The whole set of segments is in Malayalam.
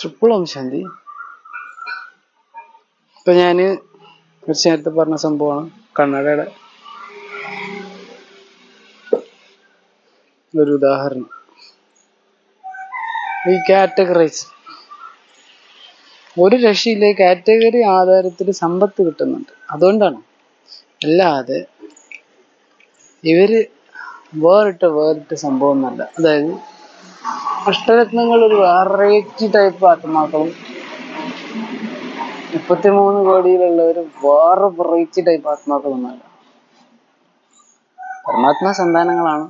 ട്രിപ്പിൾ ഓം ശാന്തി. ഇപ്പൊ ഞാന് കുറച്ച് നേരത്തെ പറഞ്ഞ സംഭവമാണ് കണ്ണടയുടെ ഒരു ഉദാഹരണം. ഈ കാറ്റഗറൈസ് ഒരു രക്ഷയില്ല. കാറ്റഗറി ആധാരത്തിൽ സമ്പത്ത് കിട്ടുന്നുണ്ട്. അതുകൊണ്ടാണ്. അല്ലാതെ ഇവര് വേറിട്ട സംഭവം എന്നല്ല. അതായത് അഷ്ടരത്നങ്ങൾ ഒരു വെറൈറ്റി ടൈപ്പ് ആത്മാക്കളും 33 കോടിയിലുള്ളവര് വേറെ വെറൈറ്റി ടൈപ്പ് ആത്മാക്കളൊന്നല്ല. പരമാത്മാ സന്താനങ്ങളാണ്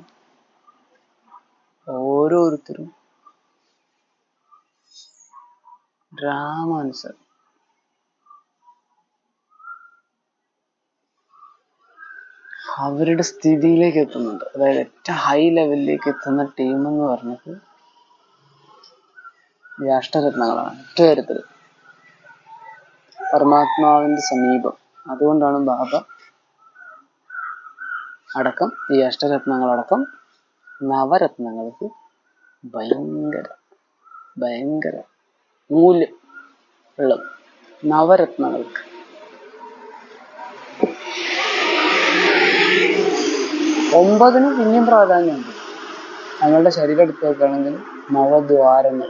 ഓരോരുത്തരും. രാമാനുസർ അവരുടെ സ്ഥിതിയിലേക്ക് എത്തുന്നുണ്ട്. അതായത് ഏറ്റവും ഹൈ ലെവലിലേക്ക് എത്തുന്ന ടീം എന്ന് പറഞ്ഞത് ഈ അഷ്ടരത്നങ്ങളാണ്. ഒറ്റ കാര്യത്തിൽ പരമാത്മാവിന്റെ സമീപം. അതുകൊണ്ടാണ് ബാബ അടക്കം ഈ അഷ്ടരത്നങ്ങളടക്കം നവരത്നങ്ങൾക്ക് ഭയങ്കര മൂല്യം ഉള്ളത്. നവരത്നങ്ങൾക്ക് 9 പിന്നെയും പ്രാധാന്യമുണ്ട്. ഞങ്ങളുടെ ശരീരം എടുത്ത് നോക്കുകയാണെങ്കിൽ നവദ്വാരങ്ങൾ,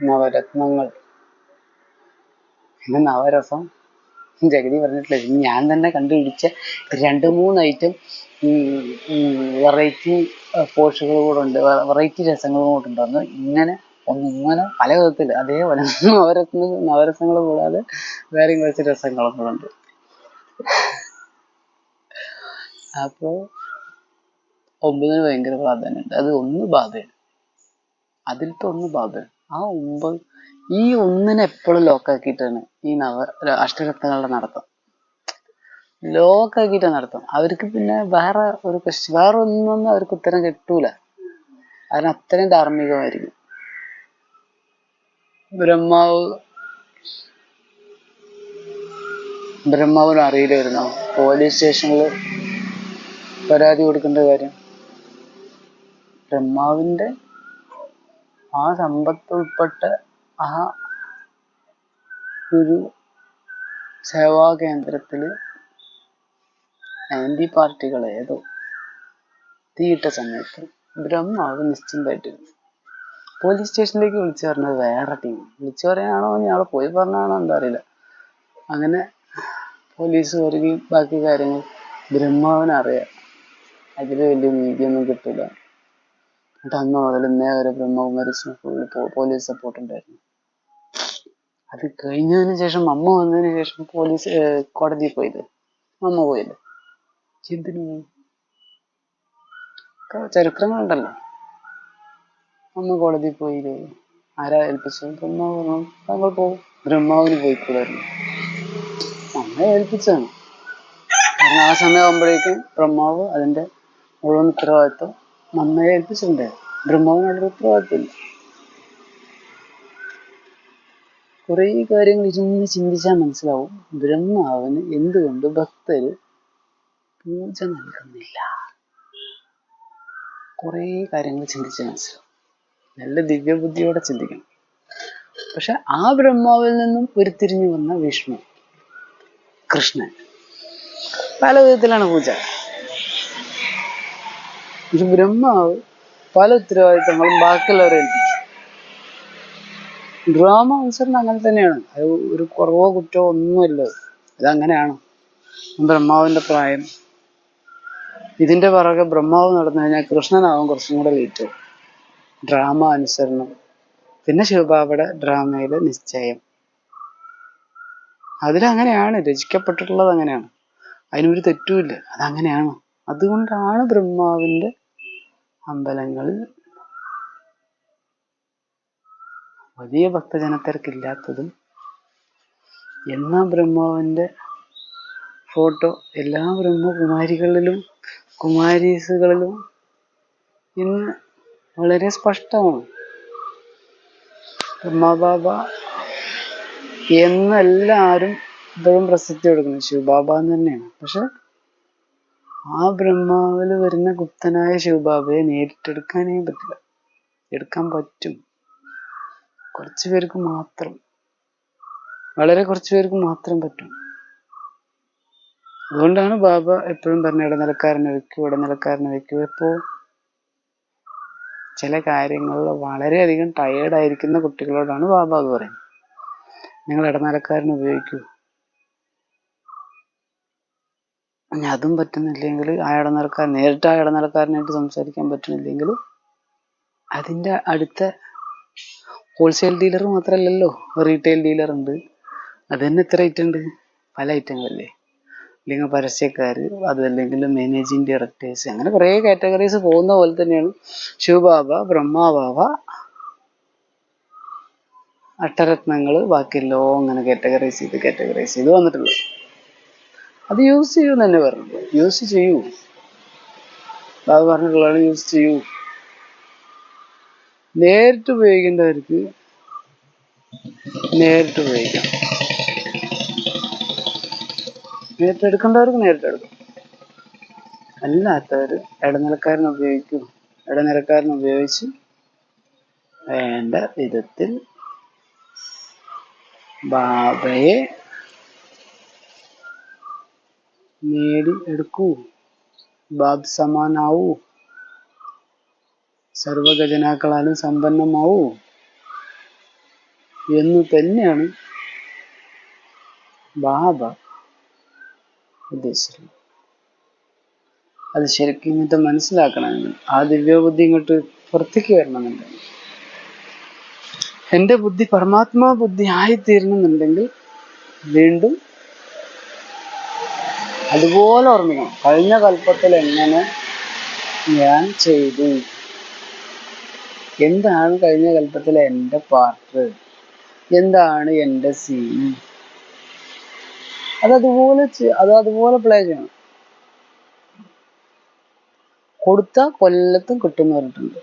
നവരത്നങ്ങൾ, പിന്നെ നവരസം. ജഗതി പറഞ്ഞിട്ടില്ല, ഞാൻ തന്നെ കണ്ടുപിടിച്ച 2-3 ഐറ്റം വെറൈറ്റി പോഷകൾ കൂടെ ഉണ്ട്, വെറൈറ്റി രസങ്ങളും കൂടെ ഉണ്ടെന്ന്. ഇങ്ങനെ പല വിധത്തിൽ അതേപോലെ നവരസങ്ങൾ കൂടാതെ വേറെയും കുറച്ച് രസങ്ങളും കൂടെ ഉണ്ട്. അപ്പോ 9 ഭയങ്കര പ്രാധാന്യമുണ്ട്. അത് ഒന്ന് ബാധയാണ്. അതിലത്തെ ഒന്ന് ബാധയാണ്. ആ 9 ഈ ഒന്നിനെ എപ്പോഴും ലോക്കാക്കിയിട്ടാണ് ഈ അഷ്ടരത്നങ്ങളുടെ നടത്തം. ലോക്കാക്കിയിട്ടാണ് നടത്തം. അവർക്ക് പിന്നെ വേറെ ഒന്നും അവർക്ക് ഉത്തരം കിട്ടൂല. കാരണം അത്രയും ധാർമ്മികമായിരിക്കും. ബ്രഹ്മാവിന് അറിയില്ലായിരുന്നോ പോലീസ് സ്റ്റേഷനിൽ പരാതി കൊടുക്കേണ്ട കാര്യം? ബ്രഹ്മാവിന്റെ ആ സമ്പത്ത് ഉൾപ്പെട്ട ആ ഒരു സേവാ കേന്ദ്രത്തില് ആന്റി പാർട്ടികൾ ഏതോ തീയിട്ട സമയത്ത് ബ്രഹ്മാവ് നിശ്ചിന്തമായിട്ടിരുന്നു. പോലീസ് സ്റ്റേഷനിലേക്ക് വിളിച്ചു പറഞ്ഞത് വേറെ ടീം. വിളിച്ചു പറയാനാണോ ഇയാൾ പോയി പറഞ്ഞാണോ എന്താ അറിയില്ല. അങ്ങനെ പോലീസ് വരികയും ബാക്കി കാര്യങ്ങൾ ബ്രഹ്മാവിനറിയാം. അതിൽ വലിയ നീതിയൊന്നും കിട്ടില്ല. എന്നിട്ട് അന്ന് മുതൽ ഇന്നേ വരെ ബ്രഹ്മാവ് മരിച്ചു പോലീസ് സപ്പോർട്ട് ഉണ്ടായിരുന്നു. അത് കഴിഞ്ഞതിന് ശേഷം അമ്മ വന്നതിന് ശേഷം കോടതിയിൽ പോയില്ലേ? അമ്മ പോയില്ലേ? എന്തിനു? ചരിത്രങ്ങളുണ്ടല്ലോ. അമ്മ കോടതിയിൽ പോയില്ലേ? ആരാ ഏൽപ്പിച്ചത്? ബ്രഹ്മാവ് പറഞ്ഞു താങ്കൾ പോകും. ബ്രഹ്മാവിന് പോയിക്കൂടായിരുന്നു. അമ്മയെ ഏൽപ്പിച്ചതാണ്. കാരണം ആ സമയമാകുമ്പോഴേക്കും ബ്രഹ്മാവ് അതിന്റെ മുഴുവൻ ഉത്തരവാദിത്വം അമ്മയെ ഏൽപ്പിച്ചിട്ടുണ്ടായിരുന്നു. ബ്രഹ്മാവിനുള്ളൊരു ഉത്തരവാദിത്വമില്ല. കുറേ കാര്യങ്ങൾ ഇരുന്ന് ചിന്തിച്ചാൽ മനസ്സിലാവും ബ്രഹ്മാവിന് എന്തുകൊണ്ട് ഭക്തര് പൂജ നൽകുന്നില്ല. കുറേ കാര്യങ്ങൾ ചിന്തിച്ചാൽ മനസ്സിലാവും. നല്ല ദിവ്യബുദ്ധിയോടെ ചിന്തിക്കണം. പക്ഷെ ആ ബ്രഹ്മാവിൽ നിന്നും ഉരുത്തിരിഞ്ഞു വന്ന വിഷ്ണു, കൃഷ്ണൻ പല വിധത്തിലാണ് പൂജ. ഒരു ബ്രഹ്മാവ് പല ഉത്തരവാദിത്തങ്ങളും ബാക്കിയുള്ളവരെ ഏൽപ്പിച്ചു. ഡ്രാമ അനുസരണം അങ്ങനെ തന്നെയാണ്. അത് ഒരു കുറവോ കുറ്റമോ ഒന്നുമല്ല. അതങ്ങനെയാണ്. ബ്രഹ്മാവിന്റെ പ്രായം ഇതിന്റെ പുറകെ ബ്രഹ്മാവ് നടന്നു കഴിഞ്ഞാൽ കൃഷ്ണനാവും കുറച്ചും കൂടെ ലേറ്റ്. ഡ്രാമ അനുസരണം. പിന്നെ ശിവബാബയുടെ ഡ്രാമയിലെ നിശ്ചയം. അതിലങ്ങനെയാണ് രചിക്കപ്പെട്ടിട്ടുള്ളത്. അങ്ങനെയാണ്. അതിനൊരു തെറ്റുമില്ല. അതങ്ങനെയാണ്. അതുകൊണ്ടാണ് ബ്രഹ്മാവിന്റെ അമ്പലങ്ങളിൽ വലിയ ഭക്തജനത്തിരക്കില്ലാത്തതും എന്നാ ബ്രഹ്മാവിന്റെ ഫോട്ടോ എല്ലാ ബ്രഹ്മകുമാരികളിലും കുമാരീസുകളിലും ഇന്ന് വളരെ സ്പഷ്ടമാണ്. ബ്രഹ്മബാബ എന്നെല്ലാവരും ഇപ്പോഴും പ്രസിദ്ധി കൊടുക്കുന്നത് ശിവബാബ എന്ന് തന്നെയാണ്. പക്ഷെ ആ ബ്രഹ്മാവില് വരുന്ന ഗുപ്തനായ ശിവബാബയെ നേരിട്ടെടുക്കാനേ പറ്റില്ല. എടുക്കാൻ പറ്റും കുറച്ചു പേർക്ക് മാത്രം, വളരെ കുറച്ചു പേർക്ക് മാത്രം പറ്റും. അതുകൊണ്ടാണ് ബാബ എപ്പോഴും പറഞ്ഞ ഇടനിലക്കാരനെ വെക്കൂ, ഇടനിലക്കാരനെ വെക്കൂ. എപ്പോ ചില കാര്യങ്ങളിൽ വളരെയധികം ടയേർഡായിരിക്കുന്ന കുട്ടികളോടാണ് ബാബ അത് പറയുന്നത്. നിങ്ങൾ ഇടനിലക്കാരനെ ഉപയോഗിക്കൂ. ഇനി അതും പറ്റുന്നില്ലെങ്കിൽ, നേരിട്ട് ആ ഇടനിലക്കാരനായിട്ട് സംസാരിക്കാൻ പറ്റുന്നില്ലെങ്കിൽ, അതിൻ്റെ അടുത്ത ഹോൾസെയിൽ ഡീലർ മാത്രമല്ലല്ലോ, റീറ്റെയിൽ ഡീലർ ഉണ്ട്. അത് തന്നെ എത്ര ഐറ്റം ഉണ്ട്? പല ഐറ്റങ്ങളല്ലേ. അല്ലെങ്കിൽ പരസ്യക്കാർ, അതല്ലെങ്കിൽ മാനേജിങ് ഡയറക്ടേഴ്സ്, അങ്ങനെ കുറേ കാറ്റഗറീസ് പോകുന്ന പോലെ തന്നെയാണ് ശിവബാബ, ബ്രഹ്മാബാബ, അഷ്ടരത്നങ്ങൾ, ബാക്കിയെല്ലോ അങ്ങനെ കാറ്റഗറൈസ് ചെയ്ത് വന്നിട്ടുള്ളത്. അത് യൂസ് ചെയ്യൂ തന്നെ പറഞ്ഞു. യൂസ് ചെയ്യൂ, ബാബ പറഞ്ഞിട്ടുള്ളതാണ് യൂസ് ചെയ്യൂ. നേരിട്ട് ഉപയോഗിക്കേണ്ടവർക്ക് നേരിട്ട് ഉപയോഗിക്കാം, നേരിട്ടെടുക്കേണ്ടവർക്ക് നേരിട്ടെടുക്കും. അല്ലാത്തവർ ഇടനിലക്കാരനെ ഉപയോഗിക്കും. ഇടനിലക്കാരനെ ഉപയോഗിച്ച് വേണ്ട വിധത്തിൽ ബാബയെ നേടി എടുക്കൂ. ബാബ് സമാനാവൂ, സർവഖജനാക്കളാലും സമ്പന്നമാവൂ എന്ന് തന്നെയാണ് ബാബ ഉദ്ദേശിച്ചത്. അത് ശരിക്കും ഇങ്ങോട്ട് മനസ്സിലാക്കണമെങ്കിൽ, ആ ദിവ്യബുദ്ധി ഇങ്ങോട്ട് പുറത്തേക്ക് വരണമെന്നുണ്ടെങ്കിൽ, എൻ്റെ ബുദ്ധി പരമാത്മാ ബുദ്ധി ആയിത്തീരണമെന്നുണ്ടെങ്കിൽ വീണ്ടും അതുപോലെ ഓർമ്മിക്കണം. കഴിഞ്ഞ കൽപ്പത്തിൽ എങ്ങനെ ഞാൻ ചെയ്തു, എന്താണ് കഴിഞ്ഞ കൽപ്പത്തിലെ എൻ്റെ പാർട്ട്, എന്താണ് എൻ്റെ സീൻ, അതുപോലെ പ്ലേ ചെയ്യണം. കൊടുത്ത കൊല്ലത്തും കിട്ടും പറഞ്ഞിട്ടുണ്ട്.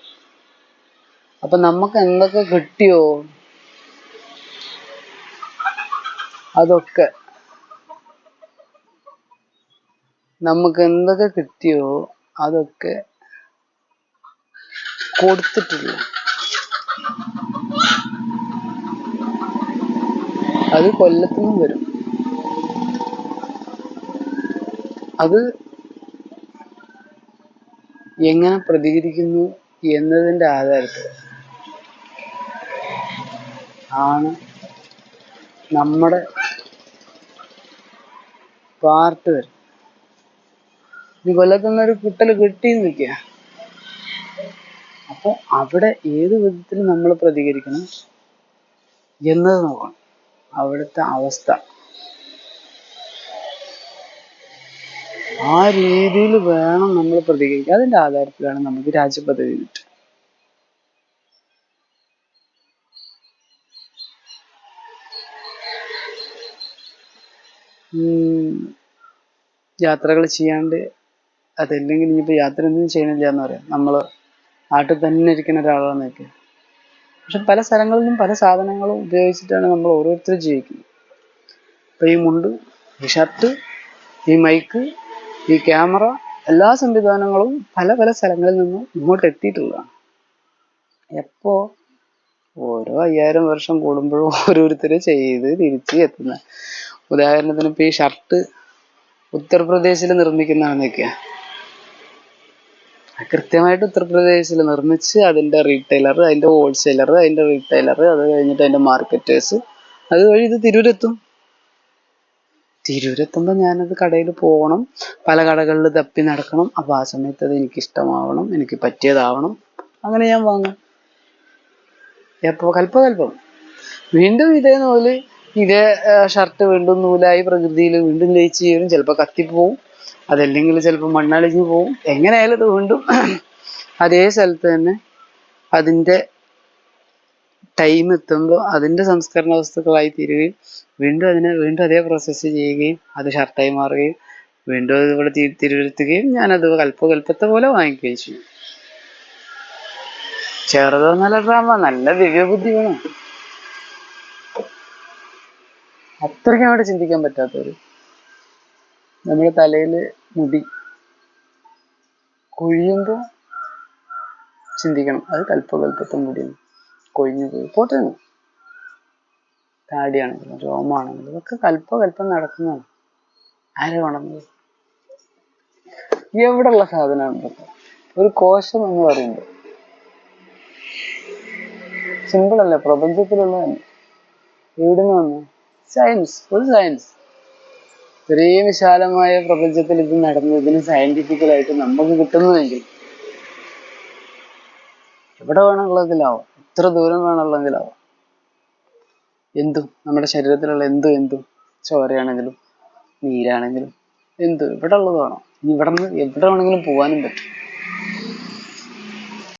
അപ്പൊ നമുക്ക് എന്തൊക്കെ കിട്ടിയോ അതൊക്കെ കൊടുത്തിട്ടില്ല. അത് കൊല്ലത്തുനിന്നും വരും. അത് എങ്ങനെ പ്രതികരിക്കുന്നു എന്നതിൻ്റെ ആധാരത്തിൽ ആണ് നമ്മുടെ പാർട്ട് വരും. ഈ കൊല്ലത്തുനിന്നൊരു കുട്ടൽ കിട്ടിയെന്ന് വയ്ക്കുക, അപ്പൊ അവിടെ ഏത് വിധത്തിൽ നമ്മൾ പ്രതികരിക്കണം എന്നത് നോക്കണം. അവിടുത്തെ അവസ്ഥ ആ രീതിയിൽ വേണം നമ്മൾ പ്രതികരിക്കുക. അതിൻ്റെ ആധാരത്തിലാണ് നമുക്ക് രാജ്യപദവി കിട്ടുക. യാത്രകൾ ചെയ്യാണ്ട്, അതല്ലെങ്കിൽ ഇനിയിപ്പോൾ യാത്ര ഒന്നും ചെയ്യണില്ല എന്ന് പറയാം, നമ്മൾ നാട്ടിൽ തന്നെ ഇരിക്കുന്ന ഒരാളാണെന്ന് വയ്ക്കുക. പക്ഷെ പല സ്ഥലങ്ങളിലും പല സാധനങ്ങളും ഉപയോഗിച്ചിട്ടാണ് നമ്മൾ ഓരോരുത്തരും ജീവിക്കുന്നത്. ഇപ്പം ഈ മുണ്ട്, ഈ ഷർട്ട്, ഈ മൈക്ക്, ഈ ക്യാമറ, എല്ലാ സംവിധാനങ്ങളും പല പല സ്ഥലങ്ങളിൽ നിന്നും ഇങ്ങോട്ട് എത്തിയിട്ടുള്ളതാണ്. എപ്പോ ഓരോ 5000 വർഷം കൂടുമ്പോഴും ഓരോരുത്തർ ചെയ്ത് തിരിച്ച് എത്തുന്ന. ഉദാഹരണത്തിന് ഇപ്പൊ ഈ ഷർട്ട് ഉത്തർപ്രദേശിൽ നിർമ്മിക്കുന്നതാണെന്നൊക്കെയാ, കൃത്യമായിട്ട് ഉത്തർപ്രദേശിൽ നിർമ്മിച്ച് അതിന്റെ റീറ്റെയിലർ, അതിന്റെ ഹോൾസെയിലർ, അതിന്റെ റീറ്റെയിലർ, അത് കഴിഞ്ഞിട്ട് അതിന്റെ മാർക്കറ്റേഴ്സ്, അത് വഴി ഇത് തിരൂരെത്തുമ്പോൾ ഞാനത് കടയിൽ പോകണം, പല കടകളിൽ തപ്പി നടക്കണം. അപ്പൊ ആ സമയത്ത് അത് എനിക്ക് ഇഷ്ടമാവണം, എനിക്ക് പറ്റിയതാവണം, അങ്ങനെ ഞാൻ വാങ്ങും. എപ്പോ കൽപ്പം വീണ്ടും ഇതേ നൂല്, ഇതേ ഷർട്ട് വീണ്ടും നൂലായി പ്രകൃതിയിൽ വീണ്ടും ലയിച്ച് ചേരും. ചിലപ്പോൾ കത്തിപ്പോവും, അതല്ലെങ്കിൽ ചിലപ്പോൾ മണ്ണളിഞ്ഞു പോവും. എങ്ങനെയായാലും ഇത് വീണ്ടും അതേ സ്ഥലത്ത് തന്നെ അതിൻ്റെ ടൈം എത്തുമ്പോൾ അതിൻ്റെ സംസ്കരണ വസ്തുക്കളായി തീരുകയും വീണ്ടും അതേ പ്രോസസ്സ് ചെയ്യുകയും അത് ഷർട്ടായി മാറുകയും വീണ്ടും അത് ഇവിടെ തിരുവരുത്തുകയും ഞാനത് കൽപ്പത്തെ പോലെ വാങ്ങിക്കുകയും ചെയ്യും. ചെറുതോ നല്ല ഡ്രാമ, നല്ല ദിവ്യബുദ്ധി വേണം. അത്രയ്ക്കും അവിടെ ചിന്തിക്കാൻ പറ്റാത്തവര്, നമ്മുടെ തലയിൽ മുടി കൊഴിയുമ്പോൾ ചിന്തിക്കണം, അത് കൽപ്പകൽപ്പത്തും കൂടിയാണ്, കൊഴിഞ്ഞു പോയി പോട്ടെ. താടിയാണെങ്കിലും രോമാണെങ്കിലും ഇതൊക്കെ കൽപ്പം നടക്കുന്നതാണ്. ആരെ കൊണ്ടുവന്നത്? എവിടെയുള്ള സാധനമാണ് ഇതൊക്കെ? ഒരു കോശം എന്ന് പറയുന്നത് സിമ്പിൾ അല്ലേ, പ്രപഞ്ചത്തിലുള്ളതന്നെ. എവിടുന്ന് വന്നു? സയൻസ്. ഒരു സയൻസ്. ഇത്രയും വിശാലമായ പ്രപഞ്ചത്തിൽ ഇത് നടന്നു, ഇതിന് സയന്റിഫിക്കലായിട്ട് നമുക്ക് കിട്ടുന്നതെങ്കിൽ എവിടെ വേണമെന്നുള്ളതിലാവാം, എത്ര ദൂരം വേണമെന്നുള്ളതിലാവാം. എന്തും നമ്മുടെ ശരീരത്തിലുള്ള എന്തും ചോരയാണെങ്കിലും നീരാണെങ്കിലും ഇവിടെ ഉള്ളത് വേണം. ഇവിടെ നിന്ന് എവിടെ വേണമെങ്കിലും പോകാനും പറ്റും.